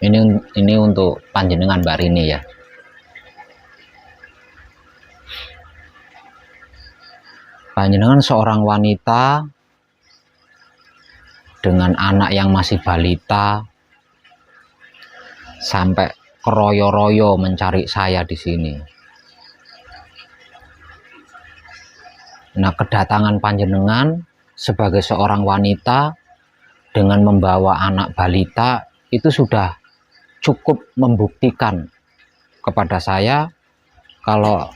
Ini untuk panjenengan Mbak Rini ya. Panjenengan seorang wanita dengan anak yang masih balita sampai keroyo-royo mencari saya di sini. Nah, kedatangan panjenengan sebagai seorang wanita dengan membawa anak balita itu sudah cukup membuktikan kepada saya kalau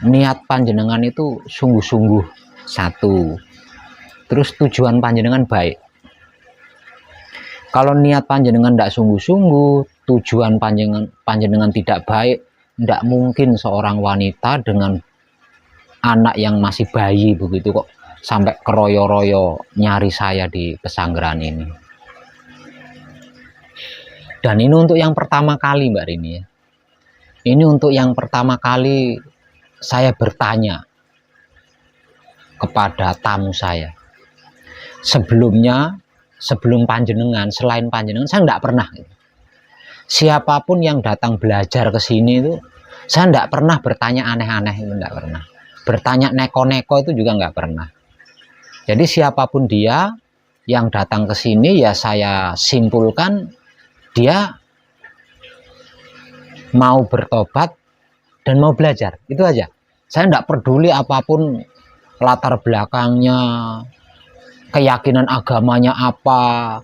niat panjenengan itu sungguh-sungguh satu. Terus tujuan panjenengan baik. Kalau niat panjenengan tidak sungguh-sungguh, tujuan panjenengan tidak baik, tidak mungkin seorang wanita dengan anak yang masih bayi begitu kok sampai keroyo-royo nyari saya di pesanggeran ini. Dan ini untuk yang pertama kali Mbak Rini ya. Ini untuk yang pertama kali saya bertanya kepada tamu saya. Sebelumnya, sebelum panjenengan, selain panjenengan, saya tidak pernah. Siapapun yang datang belajar ke sini itu, saya tidak pernah bertanya aneh-aneh, itu tidak pernah. Bertanya neko-neko itu juga nggak pernah. Jadi siapapun dia yang datang ke sini, ya saya simpulkan dia mau bertobat dan mau belajar, itu aja. Saya tidak peduli apapun latar belakangnya, keyakinan agamanya apa,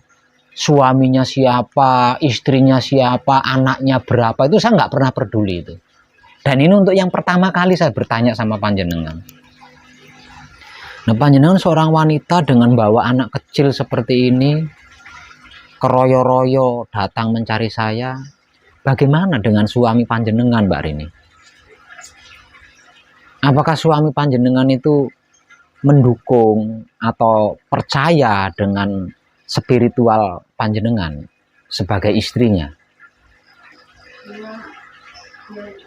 suaminya siapa, istrinya siapa, anaknya berapa, itu saya nggak pernah peduli itu. Dan ini untuk yang pertama kali saya bertanya sama panjenengan. Nah, panjenengan seorang wanita dengan bawa anak kecil seperti ini, keroyo-royo datang mencari saya. Bagaimana dengan suami panjenengan Mbak Rini? Apakah suami panjenengan itu mendukung atau percaya dengan spiritual panjenengan sebagai istrinya?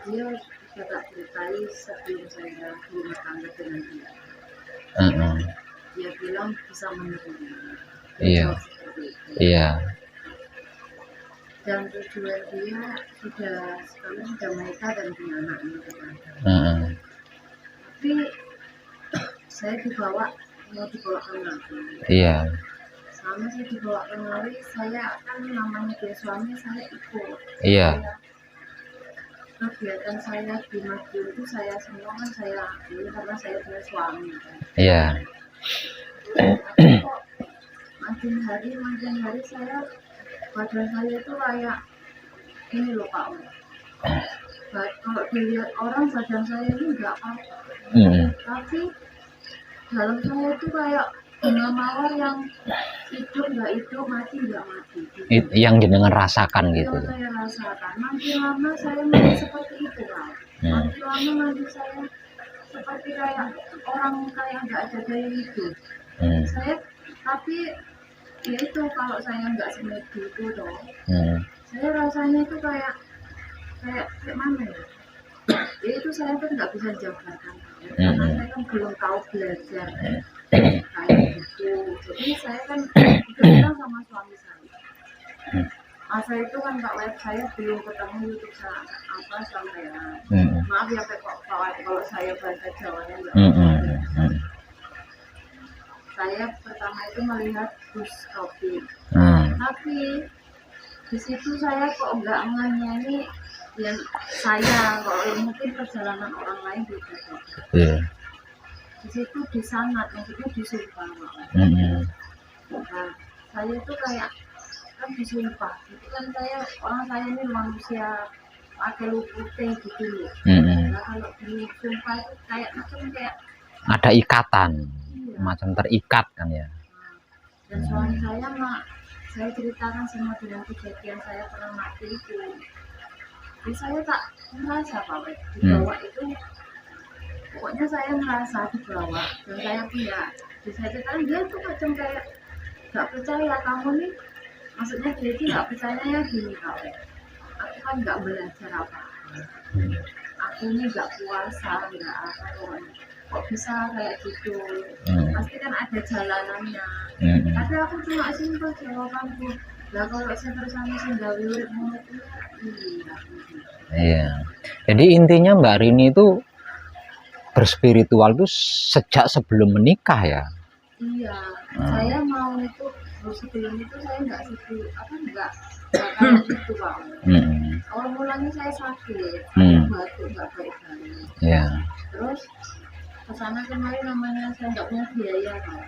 Dia tidak ceritai sebelum saya rumah tangga dengan dia. Dia bilang bisa menerima. Iya. Iya. Dan tujuan dia sekarang sudah menikah dan punya anaknya. Tapi saya mau dibawa kemari. Iya. Selama saya dibawa kemari, saya akan namanya dia suami, saya ikut. Iya. Kegiatan saya di Madiun itu saya semua kan saya ini karena saya punya suami. Iya. Makin hari saya badan saya itu kayak ini loh Pak. Kalau dilihat orang badan saya ini enggak apa-apa. Tapi dalam saya itu kayak bunga mawar yang hidup nggak hidup, mati nggak mati. Gitu. Yang jenengan rasakan gitu. Yang saya rasakan. Makin lama saya masih seperti itu Pak. Makin lama nanti saya seperti kayak orang kayak nggak ada daya hidup. Saya tapi ya itu kalau saya nggak semedi itu dong. Saya rasanya itu kayak mana ya? Ya itu saya kan nggak bisa jabarkan. Karena saya kan belum tahu belajar kayak gitu. Jadi saya kan bilang sama suami saya. Masa itu kan Pak Web saya belum ketemu YouTube apa sampean. Maaf ya Pak Web kalau saya bahasa Jawanya enggak. Saya pertama itu melihat Gus Topik. Tapi di situ saya kok nggak nyanyi yang saya kalau mungkin perjalanan orang lain gitu. Di situ disanat, maksudnya disumpah. Nah, saya itu kayak kan disumpah, itu kan saya ini manusia pakai putih gitu loh. Nah kalau disumpah itu kayak ada ikatan, iya. Macam terikat kan ya. Dan suami saya saya ceritakan semua dengan kejadian saya pernah mati itu. Jadi saya tak merasa Pak di bawah itu. Pokoknya saya merasa dibawa dan saya punya. Saya ceritakan dia tuh macam kayak nggak percaya kamu nih. Maksudnya dia itu nggak percayanya gini Pak. Aku kan nggak belajar apa. Aku ini nggak puasa, nggak apa pokoknya. Kok bisa kayak gitu? Pasti kan ada jalanannya. Tapi aku cuma simpel jawabanku. Lah kalau saya bersama sendal urip ngono kuwi iya. Iya. Jadi intinya Mbak Rini itu berspiritual itu sejak sebelum menikah ya. Iya, saya mau itu sebelum itu saya nggak situ apa nggak kayak gitu Pak. Awal mulanya saya sakit, batuk nggak baik-baik. Ya. Terus kesana kemarin namanya saya nggak punya biaya kan.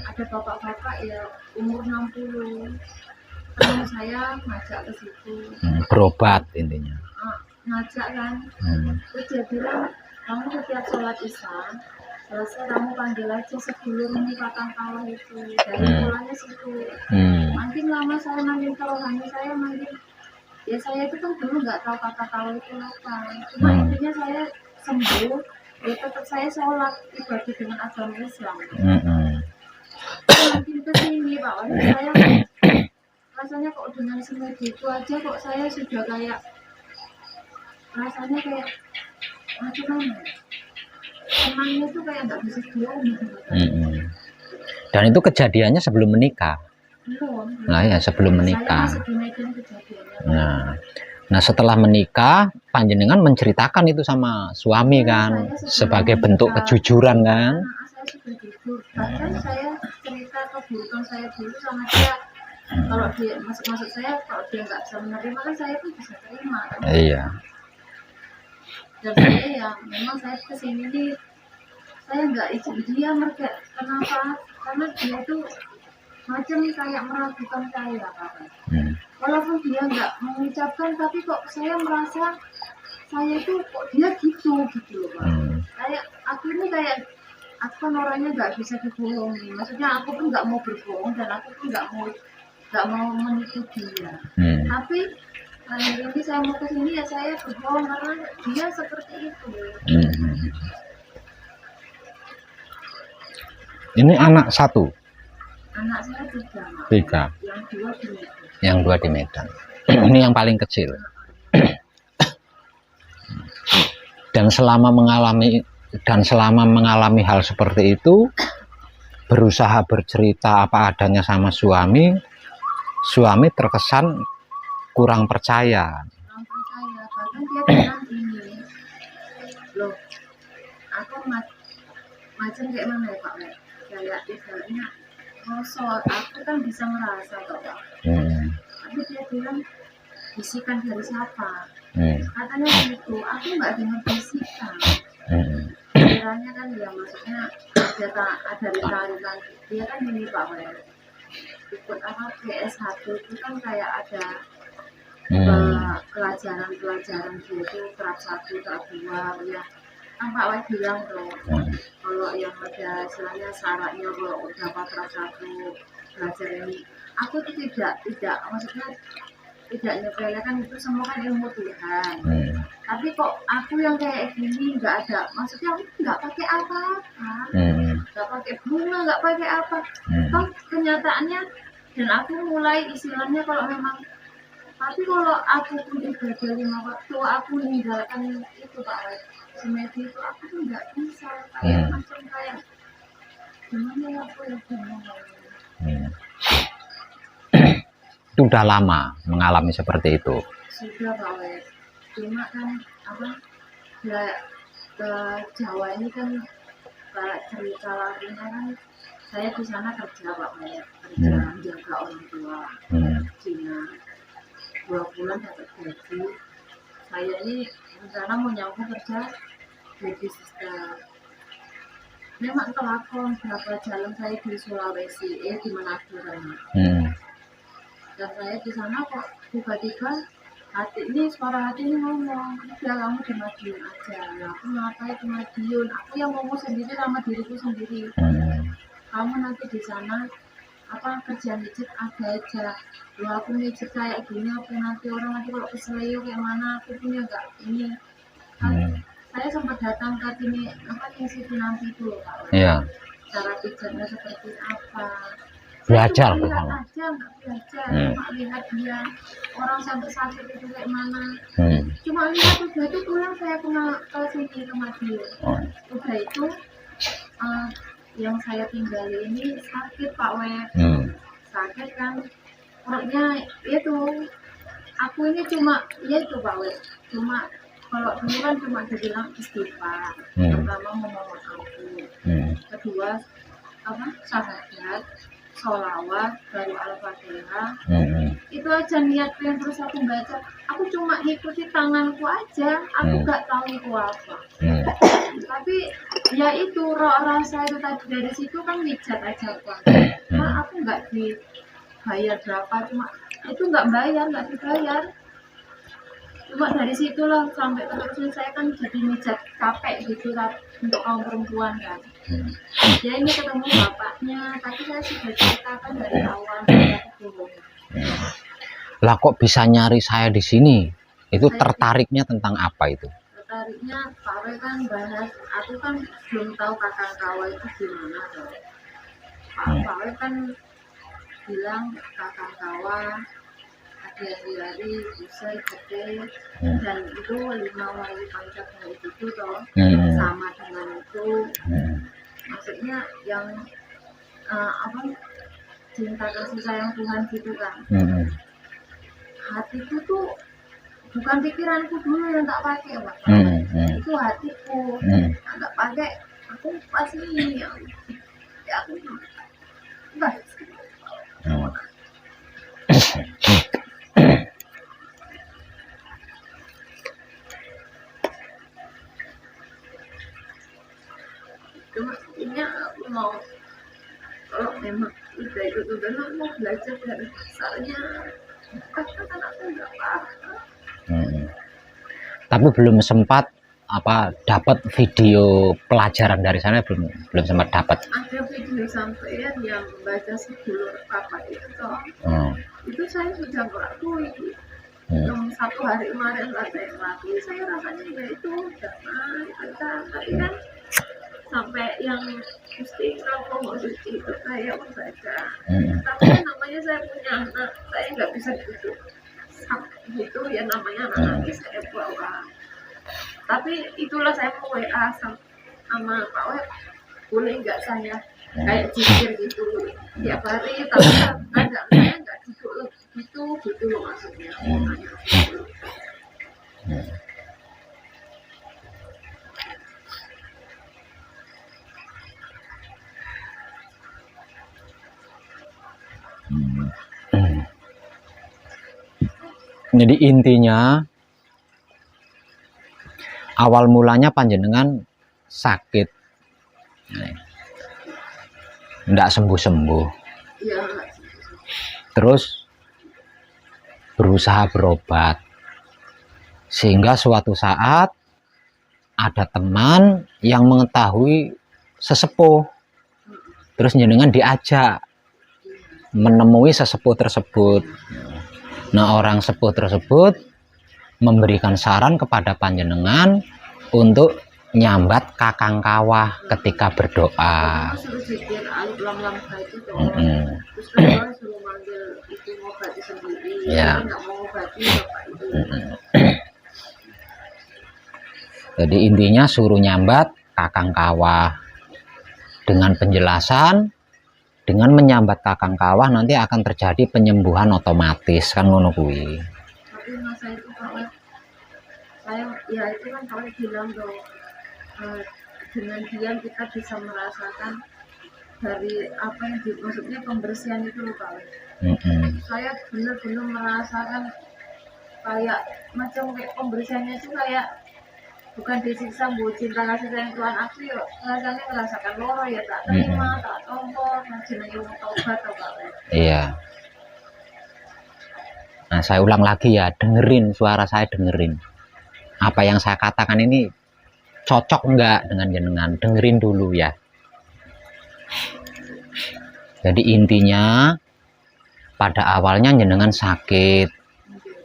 Ada bapak-bapak ya umur 60 teman saya ngajak ke situ. Berobat intinya. Ngajak kan. Terus dia bilang kamu setiap sholat isya selesai kamu panggil aja sedulurmu patang kawah itu dari mulanya situ. Makin lama saya makin rohani saya makin ya saya itu kan dulu nggak tahu kata kawah itu apa. Cuma intinya saya sembuh ya tetap saya sholat ibadah dengan agama Islam. Makin kesini Pak Wali saya rasanya kok dengan semedi itu aja kok saya sudah kayak rasanya kayak macam mana? Senangnya tuh kayak nggak bisa diomong. Dan itu kejadiannya sebelum menikah. Belum. Nah ya sebelum menikah. Saya masih di Medan kejadiannya. Nah setelah menikah panjenengan menceritakan itu sama suami kan sebagai bentuk kejujuran kan. Saya sudah jujur. Bahkan saya cerita keburukan saya dulu sama dia. Kalau dia maksud saya kalau dia nggak bisa menerima kan saya pun bisa terima. Kan? Iya. Dan saya ya memang saya kesini nih saya nggak izin dia mereka kenapa karena dia itu macam kayak meragukan saya Pak. Walaupun dia nggak mengucapkan tapi kok saya merasa saya itu kok dia gitu loh Pak. Kayak aku ini kayak aku kan orangnya nggak bisa dibohongi maksudnya aku pun nggak mau berbohong dan aku pun nggak mau menipu dia. Tapi akhir ini saya mau kesini ya saya berbohong karena dia seperti itu. Ini anak satu. Anak saya 3. Yang 2 di Medan. Yang 2 di Medan. Ini yang paling kecil. Dan selama mengalami hal seperti itu, berusaha bercerita apa adanya sama suami terkesan kurang percaya. Bahkan dia bilang ini loh aku macam kayak mana ya Pak kayak ibaratnya aku kan bisa merasa toh Pak. Tapi dia bilang bisikan dari siapa katanya gitu aku nggak dengar bisikan. Kiranya kan ya maksudnya ada rita-rita dia kan ini Pak ikut apa PS1 itu kan kayak ada pelajaran dia itu terap 1, terap 2 ya kan Pak Wai bilang tuh kalau yang ada istilahnya syaratnya kalau udah terap 1 belajar ini aku tuh tidak maksudnya tidak nyepelekan itu semua kan ilmu Tuhan. Tapi kok aku yang kayak gini nggak ada maksudnya aku nggak pakai apa-apa nggak pakai bunga nggak pakai apa toh kenyataannya dan aku mulai istilahnya kalau memang tapi kalau aku pun ibadah 5 waktu aku meninggalkan itu Pak semedi itu aku tuh nggak bisa kayak macam kayak gimana ya aku ya gimana Itu udah lama mengalami seperti itu. Sudah Pak cuma kan apa ya ke Jawa ini kan kayak cerita lainnya kan saya di sana kerja Pak kerja menjaga orang tua Cina 2 bulan dapat gaji. Saya ini rencana mau nyambung kerja baby sister. Memang kelakon berapa jalan saya di Sulawesi di Manado sana. Dan saya di sana kok tiba-tiba suara hati ini ngomong udah kamu di Madiun aja ya aku ngapain di Madiun aku yang ngomong sendiri sama diriku sendiri kamu nanti di sana apa kerja mijit ada aja loh aku mijit kayak gini aku nanti orang nanti kalau keselio kayak mana aku punya nggak ini saya sempat datang ke sini apa yang sih nanti itu loh Pak cara pijatnya seperti apa belajar bersama aja nggak belajar cuma lihat dia orang sampai sakit itu kayak mana cuma lihat udah itu pulang saya kena ke sini ke Madiun udah itu yang saya tinggali ini sakit Pak sakit kan Pokoknya itu aku ini cuma ya itu Pak Wes, cuma kalau dulu kan cuma dibilang istighfar, pertama memohon ampun, kedua apa syahadat, sholawat, baru al-fatihah, itu aja niatku yang terus aku baca. Aku cuma ikuti tanganku aja, aku nggak tahu itu apa. Tapi ya itu roh rasa itu tadi dari situ kan mijat aja Pak. Nah, aku nggak dibayar berapa, cuma itu nggak bayar, nggak dibayar. Cuma dari situlah sampai terusnya saya kan jadi mijat capek gitu kan untuk kaum perempuan kan. Ya ini ketemu bapaknya, tapi saya sudah ceritakan dari awal saya ketemu. Lah kok bisa nyari saya di sini? Itu tertariknya tentang apa itu? Tertariknya Pak Wei kan bahas, aku kan belum tahu kakak kawa itu gimana loh. Pak Wei kan bilang kakak kawa hari-hari bisa gede dan itu 5 wali pancasila itu toh sama dengan itu. Maksudnya yang apa cinta kasih sayang Tuhan gitu kan. Hatiku tuh bukan pikiranku dulu yang tak pakai Pak. Itu hatiku tak pakai. Aku pasti ya aku enggak. Cuma ini aku mau kalau memang udah mau belajar dari asalnya kan aku nggak paham. Tapi belum sempat apa dapat video pelajaran dari sana, belum sempat dapat. Ada video sampean yang baca sedulur apa itu toh. Itu saya sudah ngelakuin. Yang 1 hari kemarin saya ngelakuin, saya rasanya ya itu damai baca, tapi kan sampai yang mesti kalau mau suci itu saya membaca. Tapi kan namanya saya punya anak, saya nggak bisa duduk gitu ya, namanya anak nanti saya bawa. Tapi itulah saya mau WA sama Pak Wei, boleh nggak saya kayak jikir gitu tiap hari, tapi kadang saya nggak duduk gitu loh maksudnya. Jadi intinya awal mulanya panjenengan sakit, ndak sembuh-sembuh, Ya. terus berusaha berobat, sehingga suatu saat ada teman yang mengetahui sesepuh, terus jenengan diajak menemui sesepuh tersebut. Nah, orang sepuh tersebut memberikan saran kepada panjenengan untuk nyambat kakang kawah ketika berdoa. Suruh zikir alif lam lam itu terus kedua suruh manggil itu ngobati sendiri. Ya. Nggak mau ngobati bapak itu. Jadi intinya suruh nyambat kakang kawah dengan penjelasan, dengan menyambat kakang kawah nanti akan terjadi penyembuhan otomatis, kan ngono kuwi. Tapi masa itu Pak, saya ya itu kan kalau bilang tuh dengan diam kita bisa merasakan dari apa yang maksudnya pembersihan itu loh Pak. Saya benar-benar merasakan kayak macam kayak pembersihannya itu kayak bukan disiksa bu cinta kasih sayang Tuhan aku yuk rasanya merasakan loro ya tak terima tak tombol jenenge wong tobat to Pak. Iya. Nah, saya ulang lagi ya, dengerin suara saya, dengerin. Apa yang saya katakan ini cocok enggak dengan jenengan? Dengerin dulu ya. Jadi intinya pada awalnya jenengan sakit,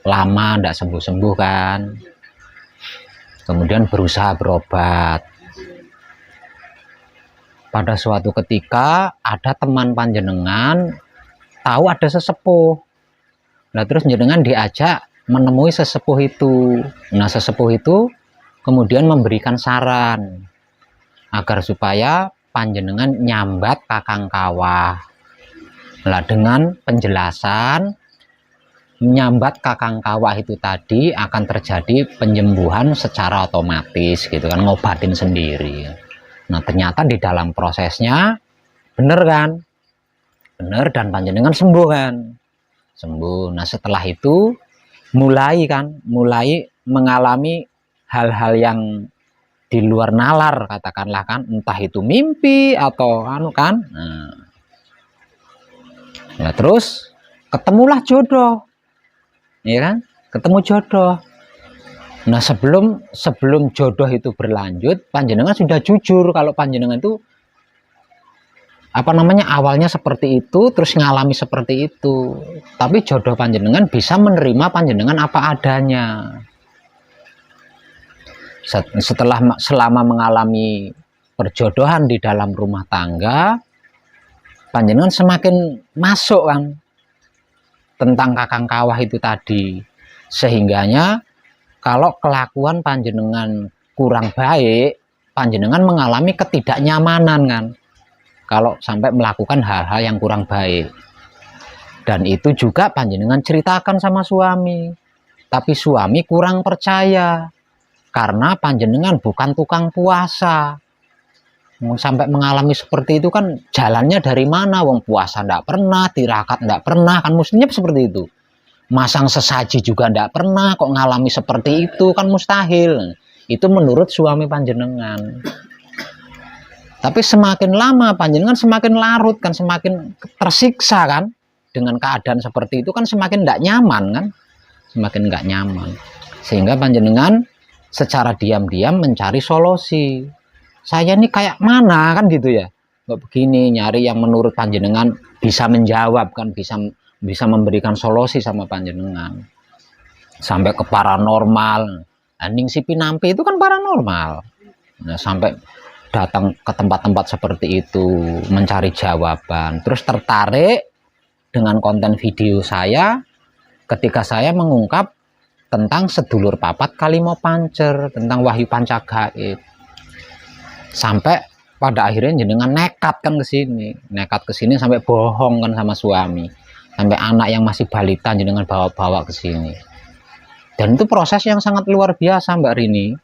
lama enggak sembuh-sembuh kan. Kemudian berusaha berobat. Pada suatu ketika ada teman panjenengan tahu ada sesepuh. Nah, terus jenengan diajak menemui sesepuh itu. Nah, sesepuh itu kemudian memberikan saran agar supaya panjenengan nyambat kakang kawah. Nah, dengan penjelasan nyambat kakang kawah itu tadi akan terjadi penyembuhan secara otomatis gitu kan, ngobatin sendiri. Nah ternyata di dalam prosesnya bener kan, bener, dan panjenengan sembuh kan, sembuh. Nah setelah itu mulai mengalami hal-hal yang di luar nalar katakanlah kan, entah itu mimpi atau anu kan. Nah terus ketemulah jodoh, ya kan, ketemu jodoh. Nah sebelum jodoh itu berlanjut, panjenengan sudah jujur kalau panjenengan itu awalnya seperti itu, terus ngalami seperti itu. Tapi jodoh panjenengan bisa menerima panjenengan apa adanya. Selama mengalami perjodohan di dalam rumah tangga, panjenengan semakin masuk kan tentang kakang kawah itu tadi, sehingganya kalau kelakuan panjenengan kurang baik, panjenengan mengalami ketidaknyamanan kan, kalau sampai melakukan hal-hal yang kurang baik. Dan itu juga panjenengan ceritakan sama suami, tapi suami kurang percaya karena panjenengan bukan tukang puasa. Sampai mengalami seperti itu kan jalannya dari mana, wong puasa ndak pernah, tirakat ndak pernah, kan mestinya seperti itu. Masang sesaji juga ndak pernah, kok ngalami seperti itu, kan mustahil. Itu menurut suami panjenengan. Tapi semakin lama panjenengan semakin larut kan, semakin tersiksa kan dengan keadaan seperti itu kan, semakin ndak nyaman kan, semakin nggak nyaman, sehingga panjenengan secara diam-diam mencari solusi. Saya ini kayak mana kan gitu ya, nggak begini, nyari yang menurut panjenengan bisa menjawab kan, bisa memberikan solusi sama panjenengan. Sampai ke paranormal, Ning si Pinampi itu kan paranormal. Nah, sampai datang ke tempat-tempat seperti itu mencari jawaban, terus tertarik dengan konten video saya ketika saya mengungkap tentang sedulur papat Kalimo Pancer, tentang Wahyu Pancagaib. Sampai pada akhirnya jenengan nekat kan ke sini sampai bohong kan sama suami, sampai anak yang masih balita jenengan bawa-bawa ke sini. Dan itu proses yang sangat luar biasa Mbak Rini.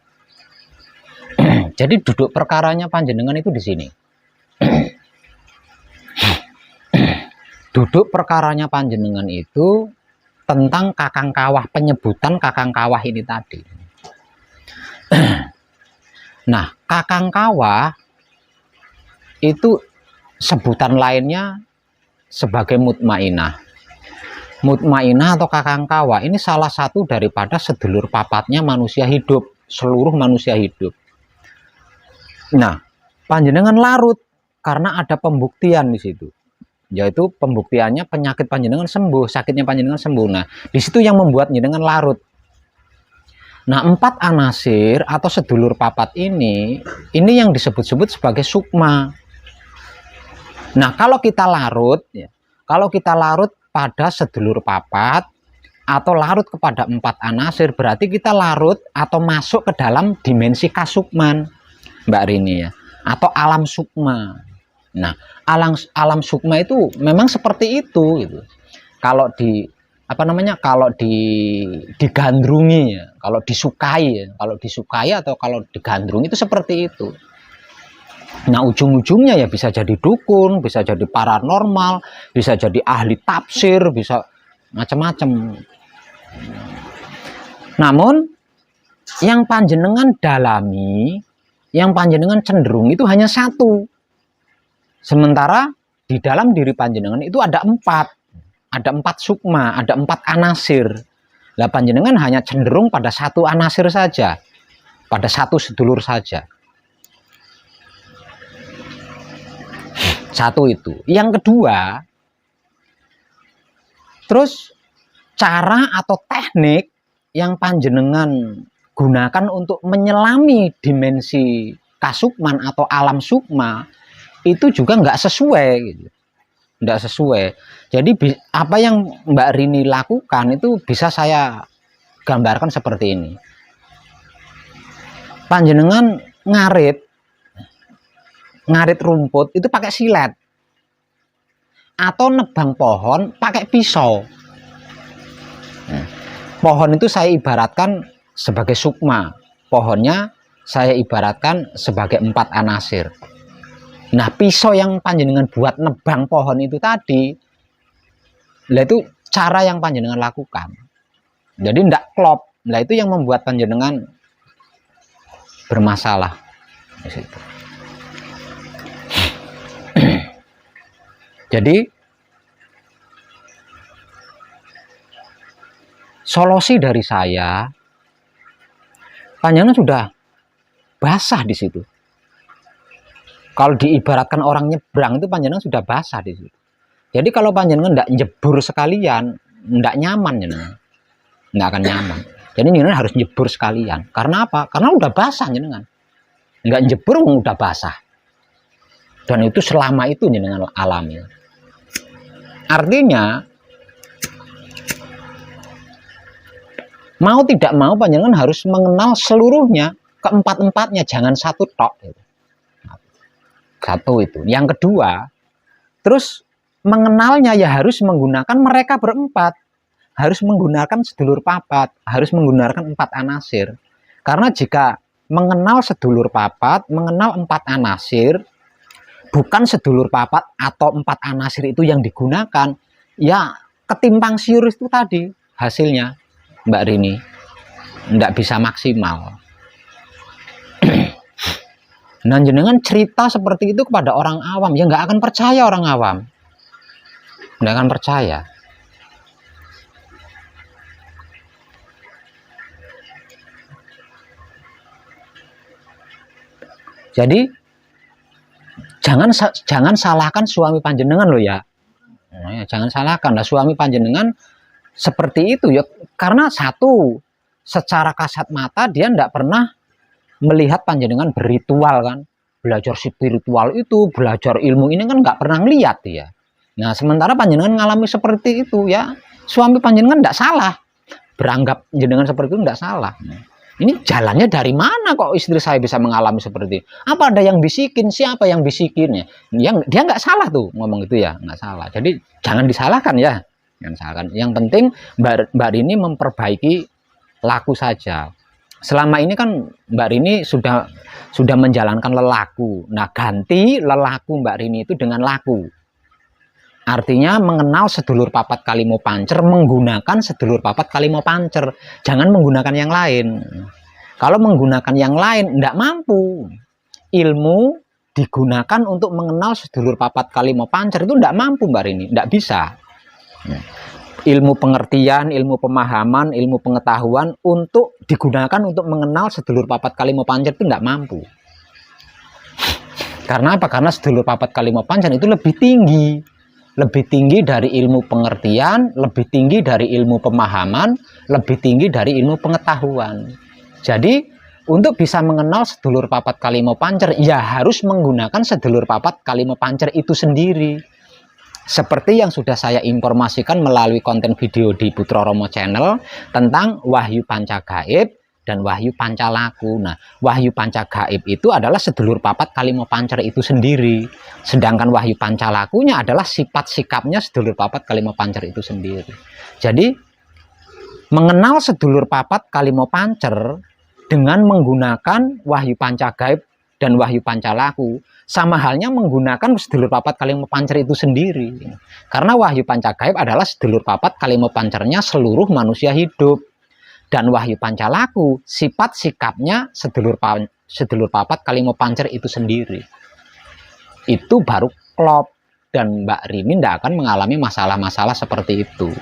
Jadi duduk perkaranya panjenengan itu di sini. Duduk perkaranya panjenengan itu tentang kakang kawah, penyebutan kakang kawah ini tadi. Nah, kakang kawah itu sebutan lainnya sebagai mutmainah. Mutmainah atau kakang kawah ini salah satu daripada sedulur papatnya manusia hidup, seluruh manusia hidup. Nah, panjenengan larut karena ada pembuktian di situ. Yaitu pembuktiannya penyakit panjenengan sembuh, sakitnya panjenengan sembuh. Nah, di situ yang membuat panjenengan larut. Nah, 4 anasir atau sedulur papat ini yang disebut-sebut sebagai sukma. Nah, kalau kita larut pada sedulur papat atau larut kepada 4 anasir, berarti kita larut atau masuk ke dalam dimensi kasukman, Mbak Rini ya, atau alam sukma. Nah, alam sukma itu memang seperti itu gitu. Kalau digandrungi ya, kalau disukai atau kalau digandrungi itu seperti itu. Nah, ujung-ujungnya ya bisa jadi dukun, bisa jadi paranormal, bisa jadi ahli tafsir, bisa macam-macam. Namun yang panjenengan dalami, yang panjenengan cenderung itu hanya satu. Sementara di dalam diri panjenengan itu ada 4 sukma, ada 4 anasir. Lah panjenengan hanya cenderung pada satu anasir saja, pada satu sedulur saja. Satu itu. Yang kedua, terus cara atau teknik yang panjenengan gunakan untuk menyelami dimensi kasukman atau alam sukma itu juga nggak sesuai gitu. Nggak sesuai. Jadi apa yang Mbak Rini lakukan itu bisa saya gambarkan seperti ini. Panjenengan ngarit rumput itu pakai silet, atau nebang pohon pakai pisau. pohon itu saya ibaratkan sebagai sukma, pohonnya saya ibaratkan sebagai 4 anasir. Nah, pisau yang panjenengan buat nebang pohon itu tadi, lah itu cara yang panjenengan lakukan. Jadi ndak klop. Lah itu yang membuat panjenengan bermasalah di situ. Jadi solusi dari saya, panjenengan sudah basah di situ. Kalau diibaratkan orang nyebrang itu panjenengan sudah basah di situ. Jadi kalau panjenengan ndak jebur sekalian, ndak nyaman jenengan. Nggak akan nyaman. Jadi jenengan harus jebur sekalian. Karena apa? Karena udah basah jenengan. Nggak jebur udah basah. Dan itu selama itu jenengan alami. Artinya mau tidak mau panjenengan harus mengenal seluruhnya, keempat-empatnya, jangan satu tok. Satu itu. Yang kedua, terus mengenalnya ya harus menggunakan mereka berempat. Harus menggunakan sedulur papat, harus menggunakan 4 anasir. Karena jika mengenal sedulur papat, mengenal 4 anasir, bukan sedulur papat atau 4 anasir itu yang digunakan, ya ketimpang siur itu tadi hasilnya, Mbak Rini. Nggak bisa maksimal. Nah, jenengan cerita seperti itu kepada orang awam, ya nggak akan percaya orang awam. Nggak akan percaya. Jadi jangan salahkan suami panjenengan loh ya. Nah, jangan salahkan lah suami panjenengan seperti itu ya, karena satu, secara kasat mata dia tidak pernah melihat panjenengan berritual kan, belajar spiritual itu, belajar ilmu ini kan nggak pernah ngeliat ya. Nah, sementara panjenengan ngalami seperti itu ya, suami panjenengan tidak salah, beranggap jenengan seperti itu tidak salah. Ini jalannya dari mana kok istri saya bisa mengalami seperti itu? Apa ada yang bisikin? Siapa yang bisikinnya? Dia nggak salah tuh ngomong itu ya, nggak salah. Jadi jangan disalahkan ya, jangan salahkan. Yang penting Mbak Rini memperbaiki laku saja. Selama ini kan Mbak Rini sudah menjalankan lelaku. Nah, ganti lelaku Mbak Rini itu dengan laku. Artinya mengenal sedulur papat kalimo pancer, menggunakan sedulur papat kalimo pancer. Jangan menggunakan yang lain. Kalau menggunakan yang lain, tidak mampu. Ilmu digunakan untuk mengenal sedulur papat kalimo pancer itu tidak mampu Mbak Rini, tidak bisa. Ilmu pengertian, ilmu pemahaman, ilmu pengetahuan untuk digunakan untuk mengenal sedulur papat kalimo pancer itu tidak mampu. Karena apa? Karena sedulur papat kalimo pancer itu lebih tinggi dari ilmu pengertian, lebih tinggi dari ilmu pemahaman, lebih tinggi dari ilmu pengetahuan. Jadi untuk bisa mengenal sedulur papat kalimo pancer, ya harus menggunakan sedulur papat kalimo pancer itu sendiri. Seperti yang sudah saya informasikan melalui konten video di Putra Romo Channel tentang Wahyu Pancagaib dan Wahyu Pancalaku. Nah, Wahyu Pancagaib itu adalah sedulur papat kalimo pancer itu sendiri. Sedangkan Wahyu Pancalakunya adalah sifat sikapnya sedulur papat kalimo pancer itu sendiri. Jadi, mengenal sedulur papat kalimo pancer dengan menggunakan Wahyu Pancagaib dan Wahyu Pancalaku, sama halnya menggunakan sedulur papat kalimo pancer itu sendiri. Karena Wahyu Pancagaib adalah sedulur papat kalimo pancernya seluruh manusia hidup. Dan Wahyu Pancalaku, sifat sikapnya sedulur papat kalimo pancer itu sendiri. Itu baru klop. Dan Mbak Rini tidak akan mengalami masalah-masalah seperti itu.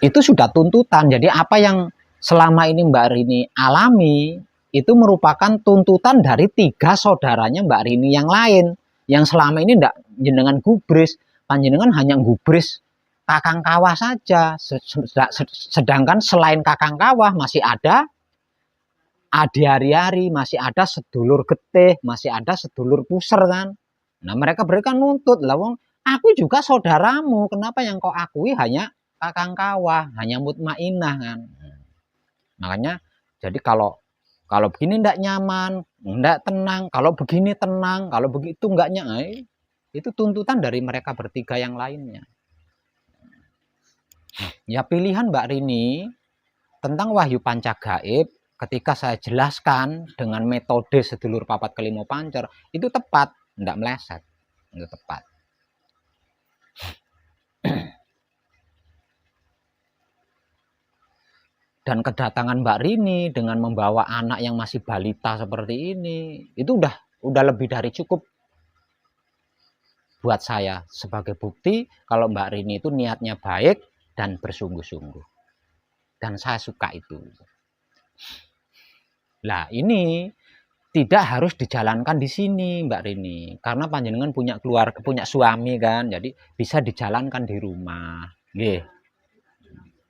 Itu sudah tuntutan. Jadi apa yang selama ini Mbak Rini alami, itu merupakan tuntutan dari 3 saudaranya Mbak Rini yang lain. Yang selama ini tidak jenengan gubris. Panjenengan hanya gubris kakang kawah saja, sedangkan selain kakang kawah masih ada adi hari-hari, masih ada sedulur getih, masih ada sedulur puser kan. Nah, mereka berikan nuntut, lah wong aku juga saudaramu, kenapa yang kau akui hanya kakang kawah, hanya mutmainah kan. Makanya jadi kalau begini ndak nyaman, ndak tenang, kalau begini tenang, kalau begitu nggak nyaman, itu tuntutan dari mereka bertiga yang lainnya. Ya pilihan Mbak Rini tentang wahyu panca gaib ketika saya jelaskan dengan metode sedulur papat kelima pancer itu tepat, tidak meleset, itu tepat. Dan kedatangan Mbak Rini dengan membawa anak yang masih balita seperti ini itu udah lebih dari cukup buat saya sebagai bukti kalau Mbak Rini itu niatnya baik dan bersungguh-sungguh. Dan saya suka itu. Nah, ini tidak harus dijalankan di sini Mbak Rini, karena panjenengan punya keluarga, punya suami kan, jadi bisa dijalankan di rumah. Nggih.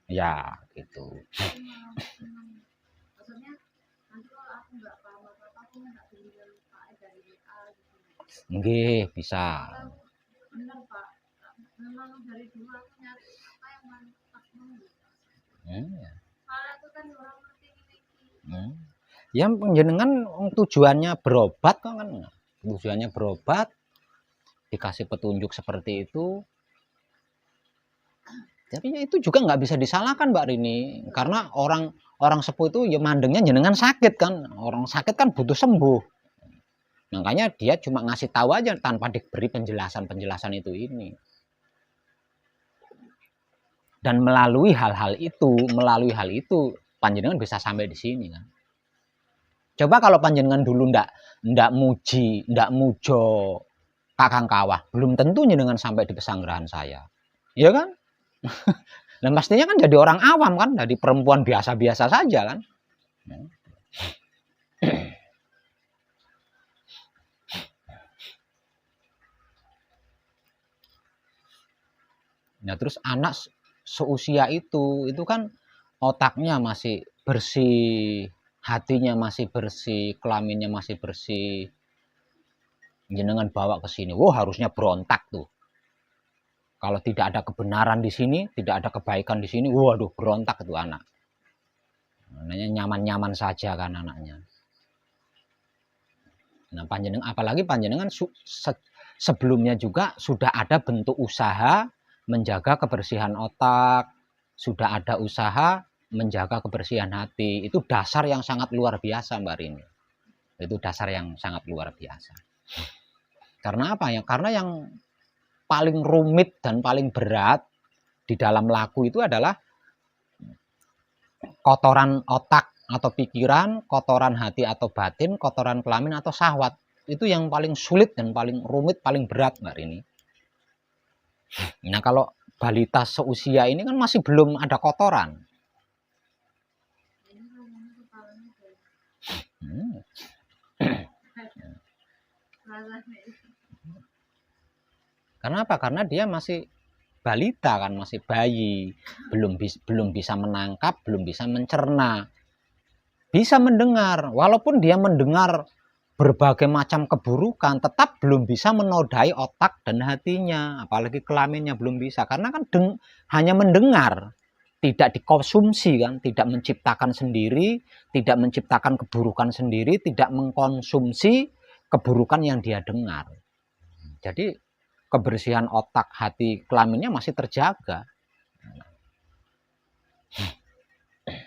Ya, gitu. Maksudnya nanti kalau aku nggak paham apa-apa, aku nggak pinjam Pak dari WA gitu. Nggih, bisa. Benar Pak, memang dari dulu aku nyari apa yang mantap dulu. Ya. Kalau aku kan orang ngerti ini. Ya panjenengan tujuannya berobat kan, tujuannya berobat, dikasih petunjuk seperti itu. Tapi itu juga nggak bisa disalahkan Mbak Rini, karena orang sepuh itu ya mandengnya jenengan sakit kan, orang sakit kan butuh sembuh. Makanya dia cuma ngasih tahu aja tanpa diberi penjelasan itu ini. Dan melalui hal itu panjenengan bisa sampai di sini kan. Coba kalau panjenengan dulu ndak mujo Kakang Kawah, belum tentu jenengan sampai di pesanggerahan saya. Iya kan? Dan pastinya kan jadi orang awam kan, jadi perempuan biasa-biasa saja kan. Nah terus anak seusia itu kan otaknya masih bersih, hatinya masih bersih, kelaminnya masih bersih. Jenengan bawa ke sini, wah harusnya berontak tuh. Kalau tidak ada kebenaran di sini, tidak ada kebaikan di sini, waduh berontak itu anak. Anaknya nyaman-nyaman saja kan anaknya. Nah panjenengan, apalagi panjenengan sebelumnya juga sudah ada bentuk usaha menjaga kebersihan otak, sudah ada usaha menjaga kebersihan hati. Itu dasar yang sangat luar biasa Mbak Rini. Itu dasar yang sangat luar biasa. Karena apa ya? Karena yang paling rumit dan paling berat di dalam laku itu adalah kotoran otak atau pikiran, kotoran hati atau batin, kotoran kelamin atau syahwat. Itu yang paling sulit dan paling rumit, paling berat Mbak Rini. Nah kalau balita seusia ini kan masih belum ada kotoran. Karena apa? Karena dia masih balita kan, masih bayi, belum bisa menangkap, belum bisa mencerna. Bisa mendengar, walaupun dia mendengar berbagai macam keburukan, tetap belum bisa menodai otak dan hatinya, apalagi kelaminnya belum bisa, karena kan hanya mendengar, tidak dikonsumsi kan, tidak menciptakan sendiri, tidak menciptakan keburukan sendiri, tidak mengkonsumsi keburukan yang dia dengar. Jadi kebersihan otak, hati, kelaminnya masih terjaga.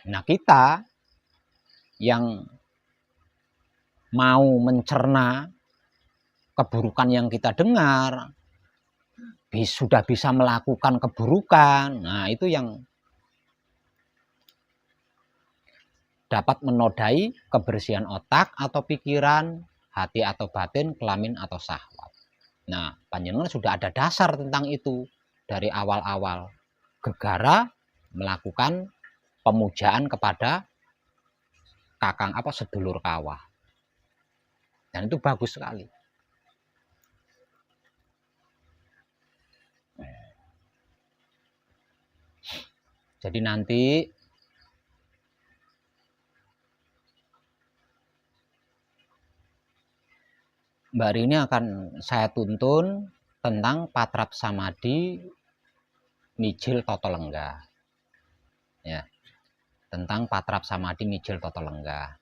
Nah kita yang mau mencerna keburukan yang kita dengar, sudah bisa melakukan keburukan, nah itu yang dapat menodai kebersihan otak atau pikiran, hati atau batin, kelamin atau syahwat. Nah, panjenengan sudah ada dasar tentang itu dari awal-awal. Gegara melakukan pemujaan kepada kakang sedulur kawah. Dan itu bagus sekali. Jadi nanti Mbak Rini akan saya tuntun tentang patrap samadhi mijil toto lenggah. Ya. Tentang patrap samadhi mijil toto lenggah.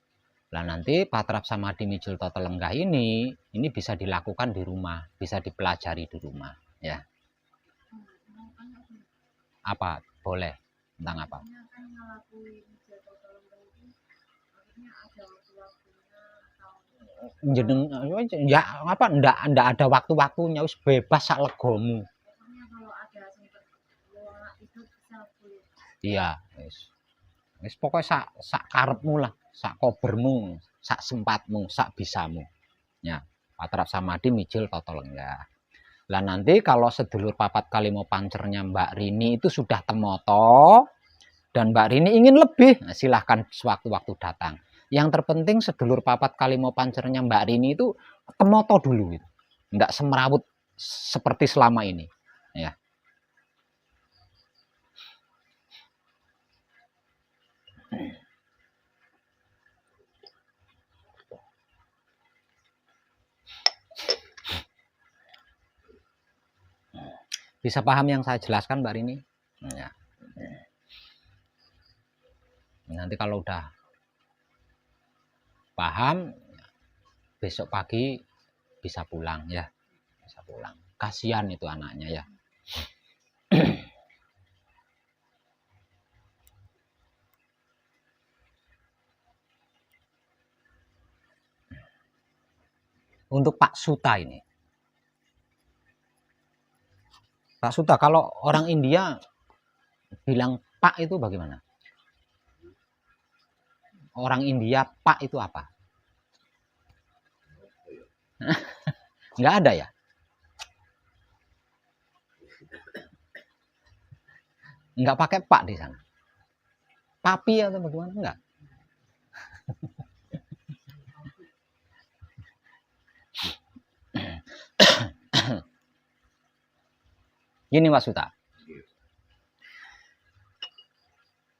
Nah nanti patrap samadhi mijil toto lenggah ini bisa dilakukan di rumah, bisa dipelajari di rumah, ya. Apa? Boleh. Tentang apa? Akhirnya kan ngelakuin jadwal kalau itu, akhirnya ada waktu-waktunya atau Jeneng ya apa ndak ada waktu-waktunya, wis bebas sak legomu. pokoknya kalau ada sempat luang itu bisa kuliah. Iya, wis pokoknya sak karepmu lah, sak kobermu, sak sempatmu, sak bisamu. Ya, patrap samadi mijil toto lenggah. Lah nanti kalau sedulur papat kali mau pancernya Mbak Rini itu sudah temoto dan Mbak Rini ingin lebih, nah, silahkan sewaktu-waktu datang. Yang terpenting sedulur papat kali mau pancernya Mbak Rini itu temoto dulu gitu. Enggak semerawut seperti selama ini. Ya. Bisa paham yang saya jelaskan Mbak Rini? Ya. Nanti kalau udah paham, besok pagi bisa pulang ya. Bisa pulang. Kasihan itu anaknya ya. Untuk Pak Suta ini. Pak Suta, kalau orang India bilang Pak itu bagaimana? Orang India Pak itu apa? Nggak ada ya? Nggak pakai Pak di sana? Papi atau bagaimana? Enggak. Gini Pak Suta.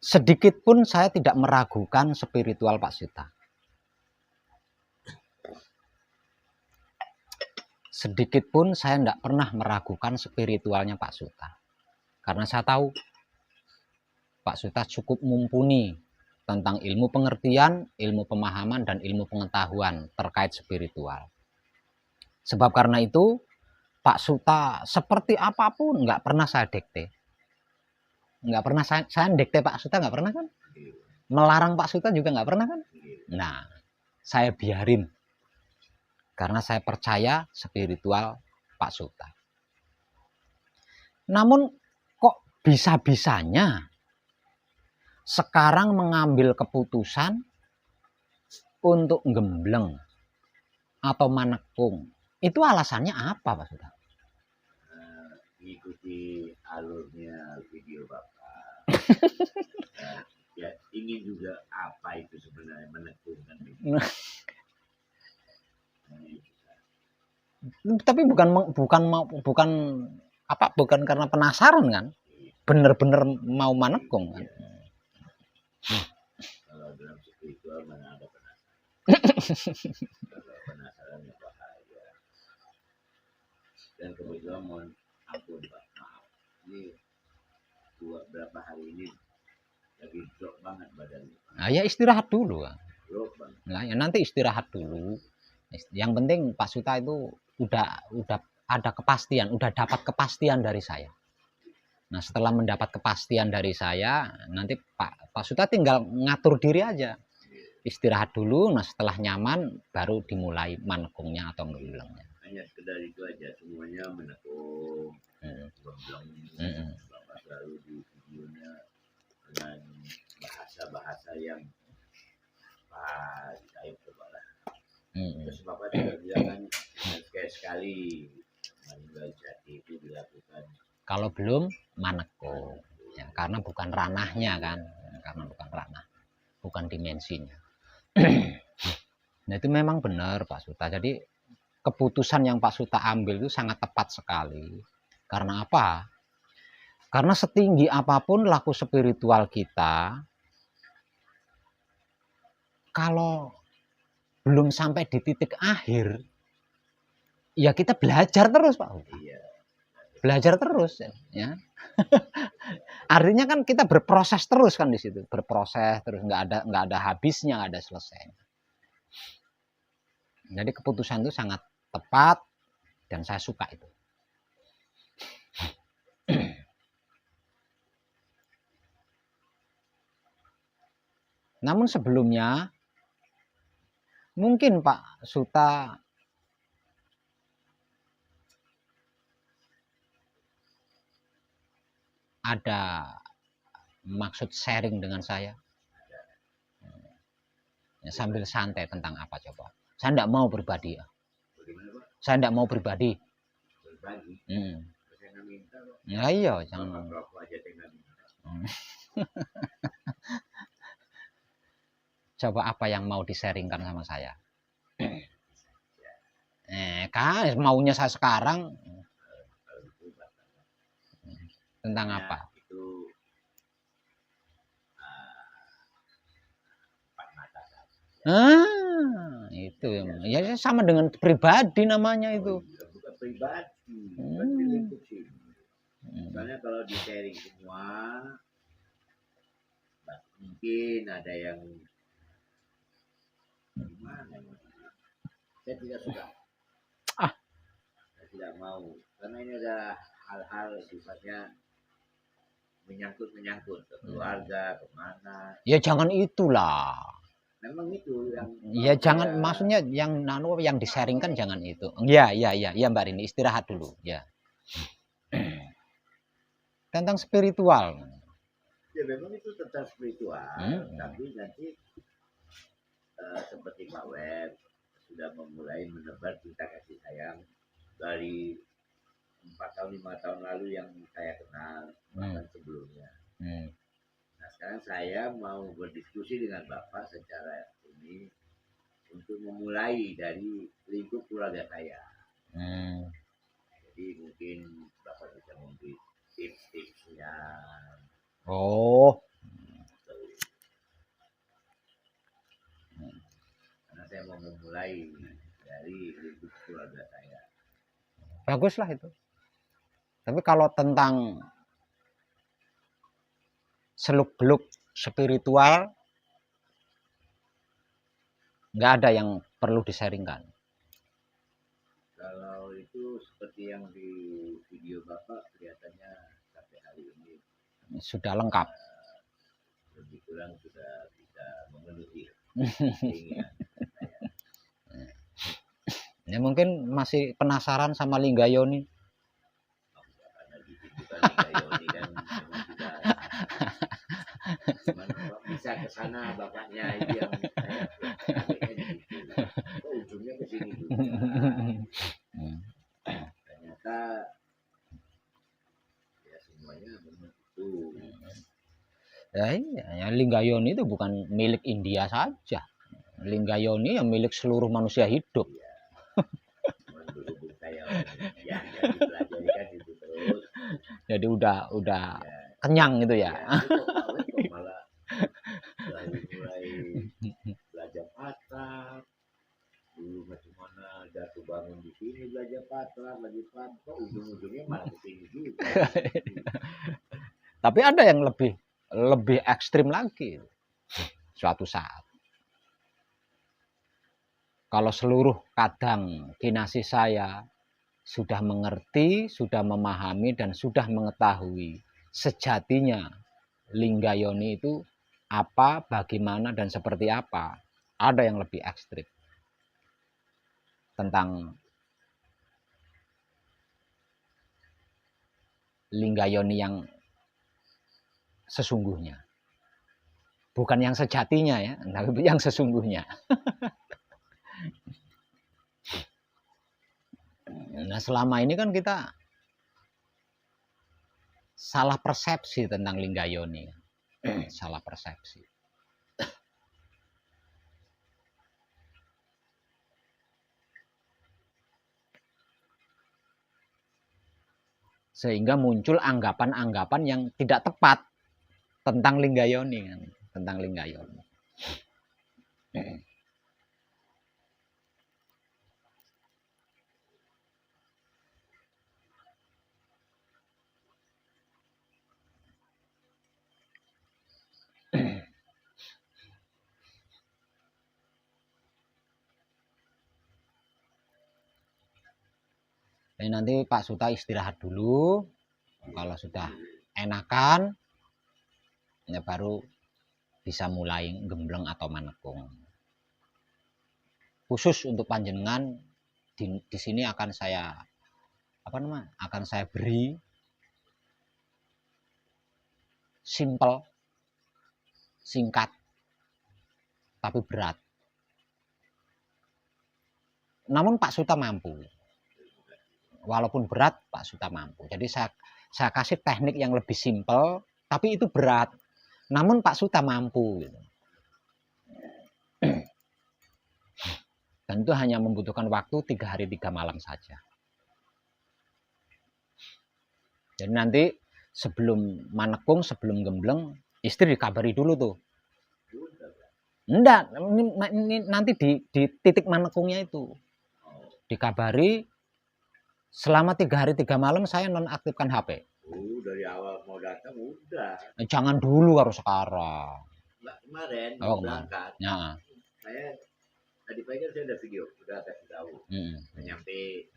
Sedikit pun saya tidak meragukan spiritual Pak Suta. Sedikit pun saya tidak pernah meragukan spiritualnya Pak Suta. Karena saya tahu Pak Suta cukup mumpuni tentang ilmu pengertian, ilmu pemahaman, dan ilmu pengetahuan terkait spiritual. Sebab karena itu, Pak Suta seperti apapun nggak pernah saya dikte. Nggak pernah saya dikte Pak Suta, nggak pernah kan? Melarang Pak Suta juga nggak pernah kan? Nah, saya biarin. Karena saya percaya spiritual Pak Suta. Namun kok bisa-bisanya sekarang mengambil keputusan untuk gembleng atau manekung? Itu alasannya apa Pak Suta? Mengikuti alurnya video Bapak. Ya, ingin juga apa itu sebenarnya menekung kan? Tapi bukan karena penasaran kan? Bener-bener mau manekung kan? Kalau dalam spiritual mana ada penasaran? Kalau penasaran ya bahaya. Dan kebetulan mohon ampun Pak, maaf. Ini berapa hari ini lagi drop banget badannya. Nah, ya istirahat dulu. Drop banget. Nah, ya nanti istirahat dulu. Yang penting Pak Suta itu udah ada kepastian, udah dapat kepastian dari saya. Nah, setelah mendapat kepastian dari saya, nanti Pak Suta tinggal ngatur diri aja. Istirahat dulu, nah setelah nyaman baru dimulai manekungnya atau gemblengnya. Hanya sekedar itu aja, semuanya menekung, gembleng. Bapak selalu di videonya dengan bahasa-bahasa yang saya coba lah. Terus Bapak juga bilang kan sekali-sekali meninggal jati itu dilakukan. Kalau belum manekung, ya, karena bukan ranahnya kan, karena bukan ranah, bukan dimensinya. Nah itu memang benar Pak Suta. Jadi keputusan yang Pak Suta ambil itu sangat tepat sekali. Karena apa? Karena setinggi apapun laku spiritual kita, kalau belum sampai di titik akhir, ya kita belajar terus Pak Suta. Iya. Belajar terus ya. Artinya kan kita berproses terus kan di situ, berproses terus, nggak ada habisnya, nggak ada selesainya. Jadi keputusan itu sangat tepat dan saya suka itu. Namun sebelumnya mungkin Pak Suta ada maksud sharing dengan saya ya, sambil santai tentang apa coba. Saya tidak mau pribadi ya. Bagaimana Pak? Saya tidak mau pribadi. Berbagi. Hmm. Saya nggak minta kok. Ya iya, Bapak jangan. rokok aja saya nggak minta. Coba apa yang mau di-sharingkan sama saya? Kan maunya saya sekarang Kalau itu Bapak. tentang Ya, apa? itu empat mata saja. Itu ya sama dengan pribadi namanya itu. Oh, iya, bukan pribadi, bukan di lingkup sini. Soalnya kalau di sharing semua, mungkin ada yang gimana ya? Saya tidak suka. Saya tidak mau, karena ini ada hal-hal sifatnya menyangkut ke keluarga, kemana. Ya jangan itulah. Memang itu yang Ya jangan, maksudnya yang yang di-sharingkan jangan itu. Ya Mbak Rini, istirahat dulu ya. Tentang spiritual. ya memang itu tentang spiritual, tapi nanti seperti Pak Web sudah memulai menebar cinta kasih sayang dari 4 tahun 5 tahun lalu yang saya kenal bahkan sebelumnya. Nah sekarang saya mau berdiskusi dengan Bapak secara ini untuk memulai dari lingkup keluarga saya. Jadi mungkin Bapak bisa memberi tips-tipsnya. Oh. Karena saya mau memulai dari lingkup keluarga saya. Baguslah itu. Tapi kalau tentang seluk-beluk spiritual, nggak ada yang perlu disaringkan. Kalau itu seperti yang di video Bapak kelihatannya sampai hari ini Sudah lengkap. lebih kurang sudah bisa memenuhi keinginan saya. Ya mungkin masih penasaran sama Linggayoni. Karena di situ kan Linggayoni kan memang sudah cuman bisa ke sana bapaknya itu yang saya kagetnya di situ. Kok ujungnya ke sini juga. Ternyata ya semuanya memang itu. Ya, Linggayoni itu bukan milik India saja. Linggayoni yang milik seluruh manusia hidup. Ya, cuman berhubung saya yang dipelajari kan itu terus. Jadi udah Ya, kenyang gitu ya. kok malah mulai belajar patah. Dulu macam mana jatuh bangun di sini belajar patah, lagi patah, ujung-ujungnya malah ke sini juga. Tapi ada yang lebih ekstrim lagi suatu saat. Kalau seluruh kadang kinasih saya sudah mengerti, sudah memahami, dan sudah mengetahui sejatinya Linggayoni itu apa, bagaimana, dan seperti apa, ada yang lebih ekstrim tentang Linggayoni yang sesungguhnya. Bukan yang sejatinya ya, tapi yang sesungguhnya. Nah selama ini kan kita salah persepsi tentang Linggayoni. Salah persepsi. Sehingga muncul anggapan-anggapan yang tidak tepat tentang Linggayoni kan, tentang Linggayoni. Jadi nanti Pak Suta istirahat dulu. Kalau sudah enakan, ya baru bisa mulai gembleng atau manekung. Khusus untuk panjenengan di sini akan saya beri simple, singkat, tapi berat. Namun Pak Suta mampu. Walaupun berat, Pak Suta mampu. Jadi saya kasih teknik yang lebih simple, tapi itu berat. Namun Pak Suta mampu. Gitu. Dan itu hanya membutuhkan waktu 3 hari 3 malam saja. Jadi nanti sebelum manekung, sebelum gembleng, istri dikabari dulu tuh. Enggak, ini nanti di titik manekungnya itu. Dikabari, selama 3 hari 3 malam saya nonaktifkan HP. Dari awal mau datang udah. Jangan dulu, harus sekarang. Kemarin Oh, berangkat. Ya. Saya tadi pagi kan saya udah video, udah kasih tahu. Nyampe.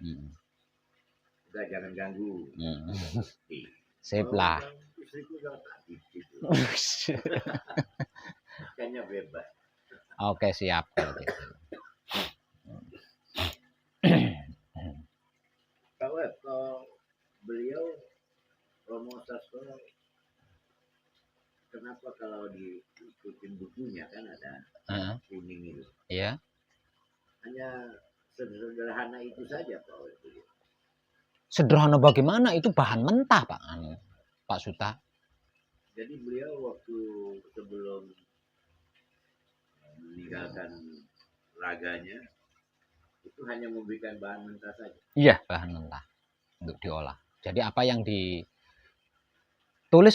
Udah jangan ganggu. Sip lah. Istriku udah tadi gitu. Kayaknya bebas. Oke, siap. Kalau beliau Romo Sastro, kenapa kalau diikutin bukunya kan ada kuning itu? Iya. Hanya sederhana itu saja Pak. Sederhana bagaimana? Itu bahan mentah Pak Suta. Jadi beliau waktu sebelum meninggalkan raganya itu hanya memberikan bahan mentah saja. Iya, bahan mentah untuk diolah. Jadi apa yang ditulis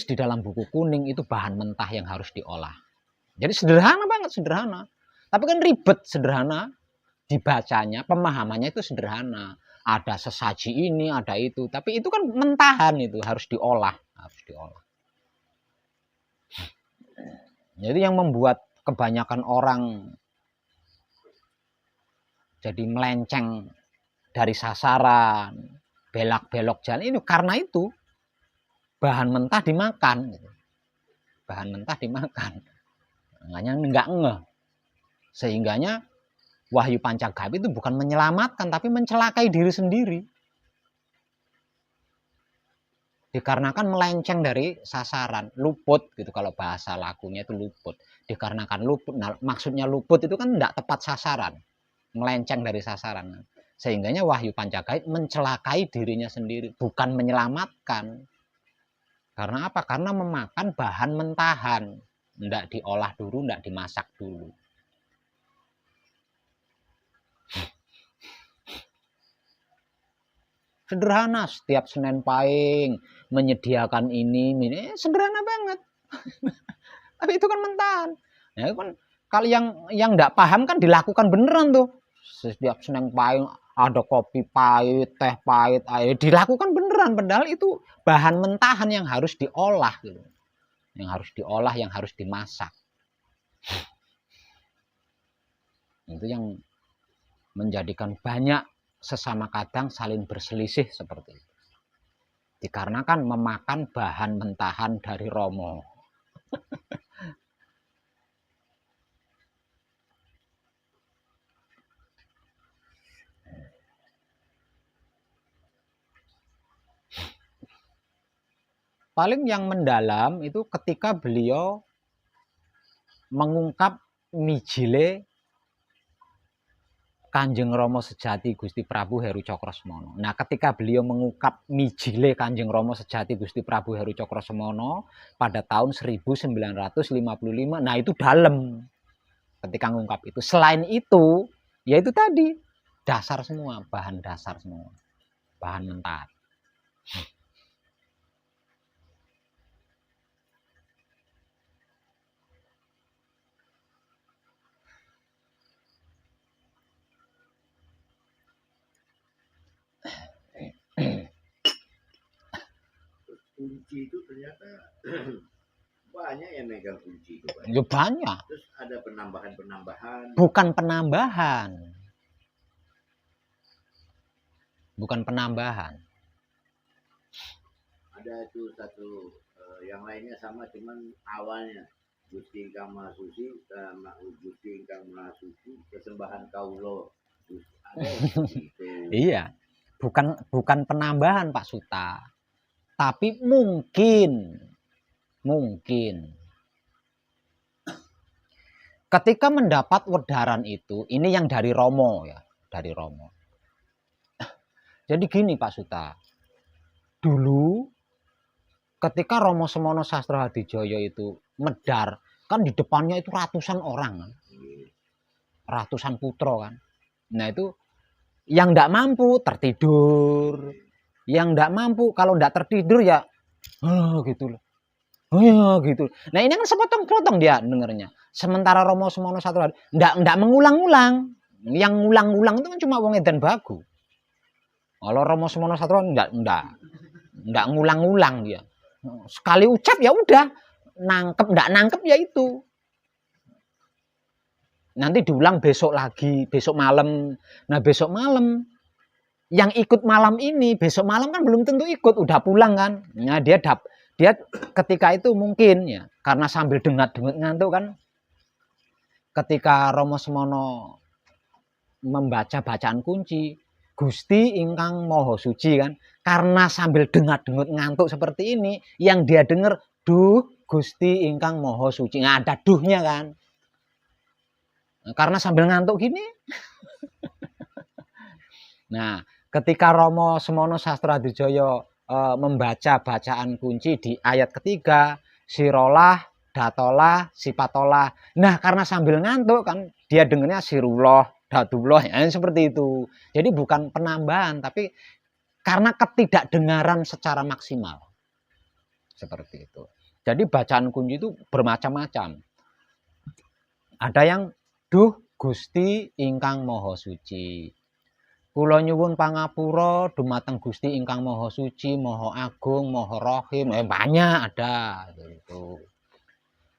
di dalam buku kuning itu bahan mentah yang harus diolah. Jadi sederhana banget, sederhana. Tapi kan ribet sederhana dibacanya, pemahamannya itu sederhana. Ada sesaji ini, ada itu, tapi itu kan mentahan, itu harus diolah, Jadi yang membuat kebanyakan orang jadi melenceng dari sasaran, belak-belok jalan itu karena itu bahan mentah dimakan, makanya nggak ngeh, sehingganya Wahyu Pancagaib itu bukan menyelamatkan, tapi mencelakai diri sendiri. Dikarenakan melenceng dari sasaran, luput gitu, kalau bahasa lakunya itu luput. Dikarenakan luput, nah, maksudnya luput itu kan tidak tepat sasaran, melenceng dari sasaran. Sehingganya Wahyu Pancagaib mencelakai dirinya sendiri, bukan menyelamatkan. Karena apa? Karena memakan bahan mentahan, tidak diolah dulu, tidak dimasak dulu. Sederhana, setiap Senin Pahing menyediakan ini sederhana banget. Tapi itu kan mentahan. Ya kan kalau yang enggak paham kan dilakukan beneran tuh. Setiap Senin Pahing ada kopi pahit, teh pahit, air dilakukan beneran, padahal itu bahan mentahan yang harus diolah gitu. Yang harus diolah, yang harus dimasak. Itu yang menjadikan banyak sesama kadang saling berselisih seperti itu. Dikarenakan memakan bahan mentahan dari Romo. Paling yang mendalam itu ketika beliau mengungkap mijile Kanjeng Rama Sejati Gusti Prabu Heru Cokrosemono. Nah, ketika beliau mengungkap mijile Kanjeng Rama Sejati Gusti Prabu Heru Cokrosemono pada tahun 1955, nah itu dalam ketika mengungkap itu. Selain itu, yaitu tadi dasar semua, bahan dasar semua, bahan mentah. Kunci itu ternyata banyak yang megang kunci itu. Ya banyak. Terus ada penambahan. Bukan penambahan. Bukan penambahan. Ada itu satu, yang lainnya sama, cuman awalnya Gusti ingkang Maha Suci, Gusti ingkang Maha Suci, kesembahan kaulo. Ada itu. Iya, bukan penambahan Pak Suta, tapi mungkin ketika mendapat wedaran itu, ini yang dari Romo ya, dari Romo. Jadi gini Pak Suta, dulu ketika Romo Semono Sastro Hadijoyo itu medar, kan di depannya itu ratusan orang kan, ratusan putra kan. Nah itu yang tidak mampu tertidur, yang tidak mampu kalau tidak tertidur ya gitu loh. Gitu. Nah ini kan sepotong-potong dia dengernya. Sementara Romo Semono Sastro ndak mengulang-ulang. Yang ngulang-ulang itu kan cuma wong edan bagu. Kalau Romo Semono Sastro ndak ngulang-ulang dia. Sekali ucap ya udah, nangkep ndak nangkep ya itu. Nanti diulang besok lagi, besok malam. Nah besok malam yang ikut malam ini besok malam kan belum tentu ikut, udah pulang kan. Nah dia ketika itu mungkin ya karena sambil dengat-dengat ngantuk kan, ketika Romo Semono membaca bacaan kunci Gusti ingkang Maha Suci kan, karena sambil dengat-dengat ngantuk seperti ini, yang dia dengar duh Gusti ingkang Maha Suci, nah ada duhnya kan, karena sambil ngantuk gini. Nah ketika Romo Semono Sastro Hadijoyo membaca bacaan kunci di ayat ketiga, sirolah, datolah, sipatolah. Nah karena sambil ngantuk kan dia dengarnya sirullah, datullah, ya, seperti itu. Jadi bukan penambahan, tapi karena ketidakdengaran secara maksimal. Seperti itu. Jadi bacaan kunci itu bermacam-macam. Ada yang duh Gusti ingkang Maha Suci. Kula nyuwun pangapura dumateng Gusti ingkang Maha Suci, Maha Agung, Maha Rahim. Banyak ada gitu.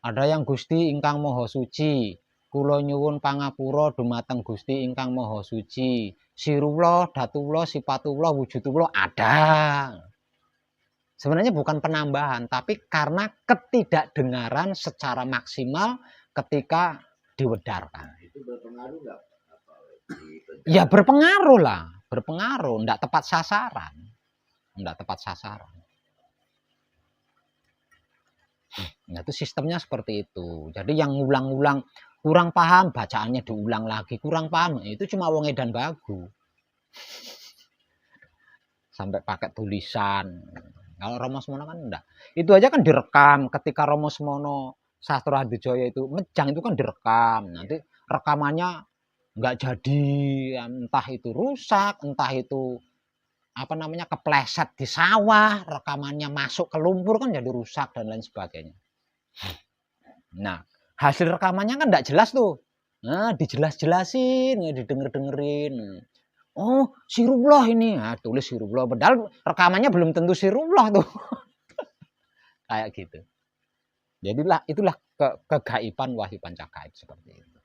Ada yang Gusti ingkang Maha Suci. Kula nyuwun pangapura dumateng Gusti ingkang Maha Suci. Sirullah, datullah, sipatullah, wujudullah ada. Sebenarnya bukan penambahan, tapi karena ketidakdengaran secara maksimal ketika diwedarkan. Itu berpengaruh nggak? Ya berpengaruh lah, berpengaruh, enggak tepat sasaran. Enggak tepat sasaran. Nah, itu sistemnya seperti itu. Jadi yang ngulang-ngulang kurang paham, bacaannya diulang lagi, kurang paham, itu cuma wong edan bagu. Sampai pakai tulisan. Kalau Romo Semono kan enggak. Itu aja kan direkam. Ketika Romo Semono Sastro Hadijoyo itu mejang itu kan direkam. Nanti rekamannya nggak jadi, entah itu rusak, entah itu apa namanya kepleset di sawah, rekamannya masuk ke lumpur kan jadi rusak dan lain sebagainya. Nah hasil rekamannya kan nggak jelas tuh. Nah dijelas-jelasin, ya didenger-dengerin. Oh sirullah ini, nah, tulis sirullah, padahal rekamannya belum tentu sirullah tuh. Kayak gitu. Jadilah itulah kegaiban wahyu pancagaib seperti itu.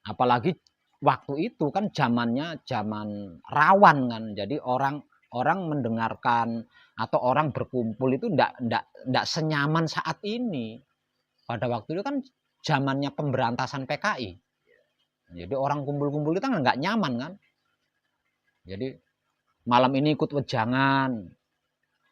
Apalagi waktu itu kan zamannya zaman rawan kan, jadi orang mendengarkan atau orang berkumpul itu ndak senyaman saat ini. Pada waktu itu kan zamannya pemberantasan PKI, jadi orang kumpul-kumpul itu kan nggak nyaman kan. Jadi malam ini ikut wejangan,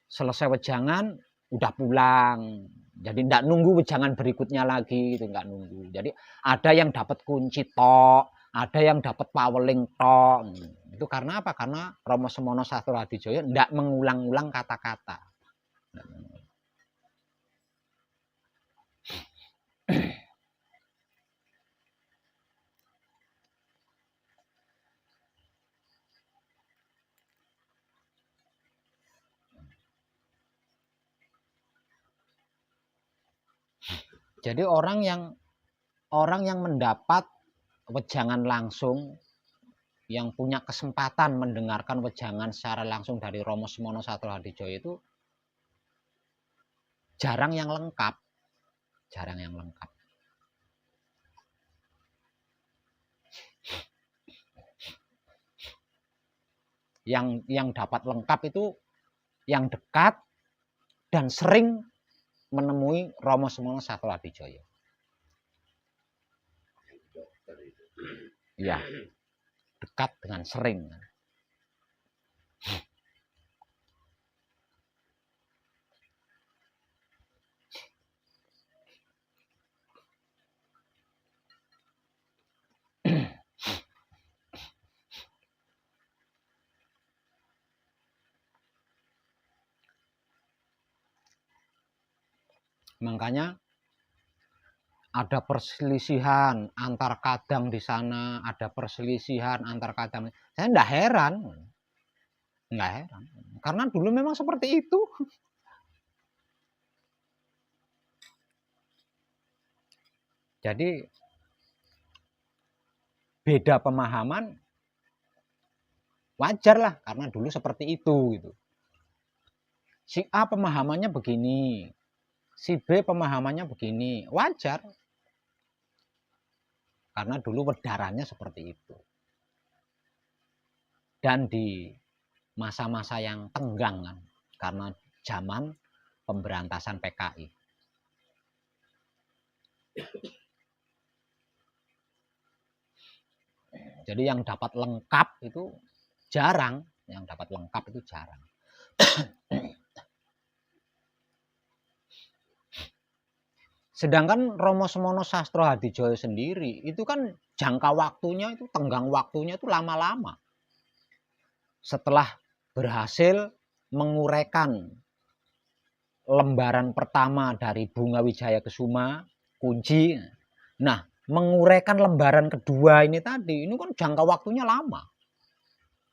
selesai wejangan udah pulang. Jadi ndak nunggu wejangan berikutnya lagi, itu nggak nunggu. Jadi ada yang dapat kunci tok, ada yang dapat paweling tok. Itu karena apa? Karena Romo Semono Sastro Hadijoyo ndak mengulang-ulang kata-kata. Jadi orang yang mendapat wejangan langsung, yang punya kesempatan mendengarkan wejangan secara langsung dari Romo Semono Sastro Hadijoyo itu jarang yang lengkap. Yang dapat lengkap itu yang dekat dan sering menemui Romo Semono Sastro Hadijaya. Dokter itu. Ya, dekat dengan sering. Makanya ada perselisihan antar kadang di sana, ada perselisihan antar kadang. Saya enggak heran. Enggak heran. Karena dulu memang seperti itu. Jadi beda pemahaman wajar lah, karena dulu seperti itu gitu. Si A pemahamannya begini, si B pemahamannya begini, wajar. Karena dulu wedarannya seperti itu. Dan di masa-masa yang tenggang kan, karena zaman pemberantasan PKI. Jadi yang dapat lengkap itu jarang, Sedangkan Romo Semono Sastro Hadijaya sendiri itu kan jangka waktunya itu, tenggang waktunya itu lama-lama. Setelah berhasil menguraikan lembaran pertama dari Bunga Wijaya Kesuma, kunci. Nah, menguraikan lembaran kedua ini tadi, ini kan jangka waktunya lama.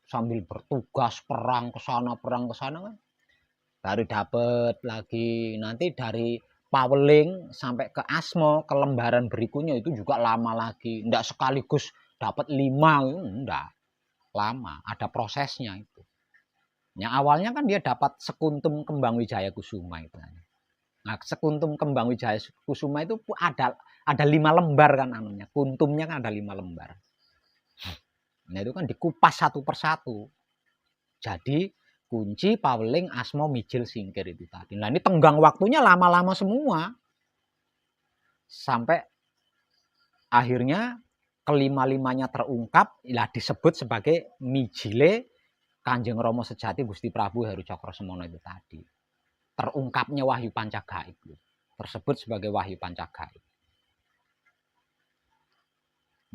Sambil bertugas perang ke sana kan. Baru dapat lagi, nanti dari Paweling sampai ke Asmo, ke lembaran berikutnya itu juga lama lagi. Enggak sekaligus dapat 5, enggak. Lama, ada prosesnya itu. Yang awalnya kan dia dapat sekuntum kembang Wijaya Kusuma itu. Nah, sekuntum kembang Wijaya Kusuma itu ada 5 lembar kan anunya. Kuntumnya kan ada 5 lembar. Nah, itu kan dikupas satu persatu. Jadi kunci, Paweling, Asmo, Mijil, Singkir itu tadi. Nah, ini tenggang waktunya lama-lama semua. Sampai akhirnya kelima-limanya terungkap, lah disebut sebagai Mijile Kanjeng Rama Sejati Gusti Prabu Heru Cakrosemono itu tadi. Terungkapnya Wahyu Pancagaib. Tersebut sebagai Wahyu Pancagaib.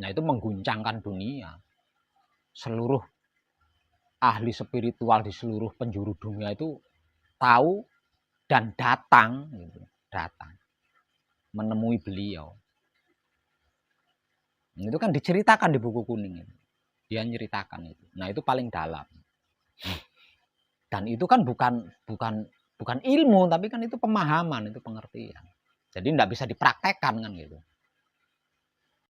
Nah, itu mengguncangkan dunia. Seluruh ahli spiritual di seluruh penjuru dunia itu tahu dan datang menemui beliau. Itu kan diceritakan di buku kuning itu. Dia nyeritakan itu. Nah, itu paling dalam. Dan itu kan bukan ilmu, tapi kan itu pemahaman, itu pengertian. Jadi tidak bisa dipraktekkan kan gitu.